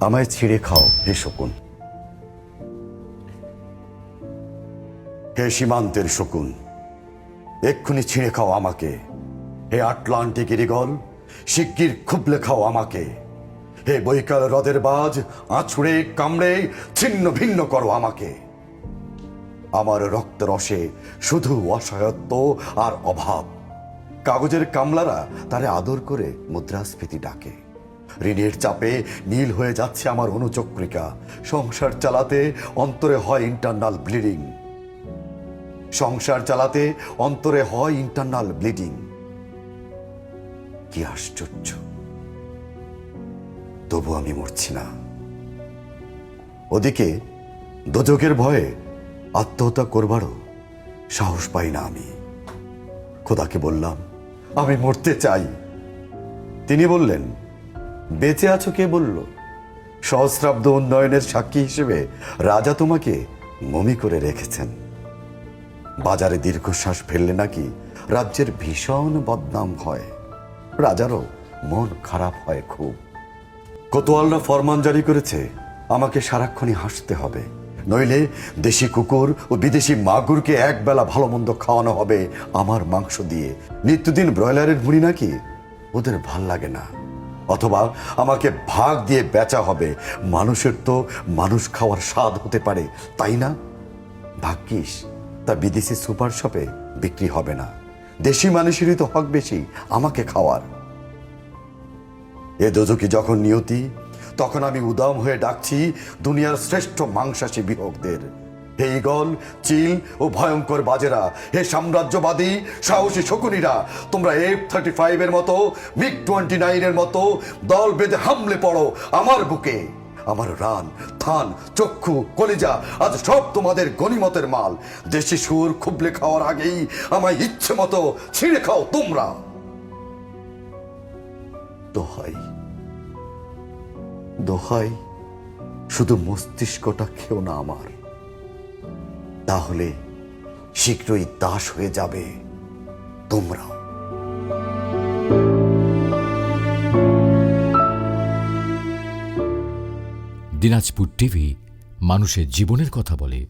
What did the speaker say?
আমায় ছিঁড়ে খাও হে শকুন, হে সীমান্তের শকুন, এক্ষুনি ছিঁড়ে খাও আমাকে। হে আটলান্টিক ইরিগল, শিগগির খুবলে খাও আমাকে। হে বৈকাল হ্রদের বাজ, আছুড়ে কামড়ে ছিন্ন ভিন্ন করো আমাকে। আমার রক্ত রসে শুধু অসহায়ত্ব আর অভাব। কাগজের কামলারা তারে আদর করে মুদ্রাস্ফীতি ডাকে। ঋণের চাপে নীল হয়ে যাচ্ছে আমার অনুচক্রিকা। সংসার চালাতে অন্তরে হয় ইন্টারনাল ব্লিডিং। সংসার চালাতে অন্তরে হয় ইন্টারনাল ব্লিডিং। কি আশ্চর্য, তবু আমি মরছি না। ওদিকে দোজকের ভয়ে আত্মহত্যা করবারও সাহস পাই না আমি। খোদাকে বললাম, আমি মরতে চাই। তিনি বললেন, বেঁচে আছো কে বলল? সহস্রাব্দ উন্নয়নের সাক্ষী হিসেবে রাজা তোমাকে মমি করে রেখেছেন। বাজারে দীর্ঘশ্বাস ফেললে নাকি রাজ্যের ভীষণ বদনাম হয়। রাজারও মন খারাপ হয় খুব। কোতোয়ালরা ফরমান জারি করেছে, আমাকে সারাক্ষণই হাসতে হবে, নইলে দেশি কুকুর ও বিদেশি মাগুরকে একবেলা ভালো মন্দ খাওয়ানো হবে আমার মাংস দিয়ে। নিত্যদিন ব্রয়লারের মুড়ি নাকি ওদের ভাল লাগে না। অথবা আমাকে ভাগ দিয়ে বেচা হবে। মানুষের তো মানুষ খাওয়ার স্বাদ হতে পারে, তাই না? ভাগ্যিস তা বিদেশি সুপার শপে বিক্রি হবে না। দেশি মানুষেরই তো হক বেশি আমাকে খাওয়ার। এ দোজকি যখন নিয়তি, তখন আমি উদাম হয়ে ডাকছি দুনিয়ার শ্রেষ্ঠ মাংসাশী বিহকদের। হে ঈগল, চিল ও ভয়ঙ্কর বাজেরা, হে সাম্রাজ্যবাদী সাহসী শকুনিরা, তোমরা F-35 এর মতো, MiG-29 এর মতো দল বেঁধে হামলে পড়ো আমার বুকে। আমার রান, থান, চক্ষু, কলিজা আজ সব তোমাদের গনিমতের মাল। দেশি সুর খুবলে খাওয়ার আগেই আমায় ইচ্ছে মতো ছিঁড়ে খাও তোমরা। দোহাই দোহাই, শুধু মস্তিষ্কটা খেও না আমার, তাহলে শীঘ্রই দাস হয়ে যাবে তোমরা। দিনাজপুর টিভি মানুষের জীবনের কথা বলে।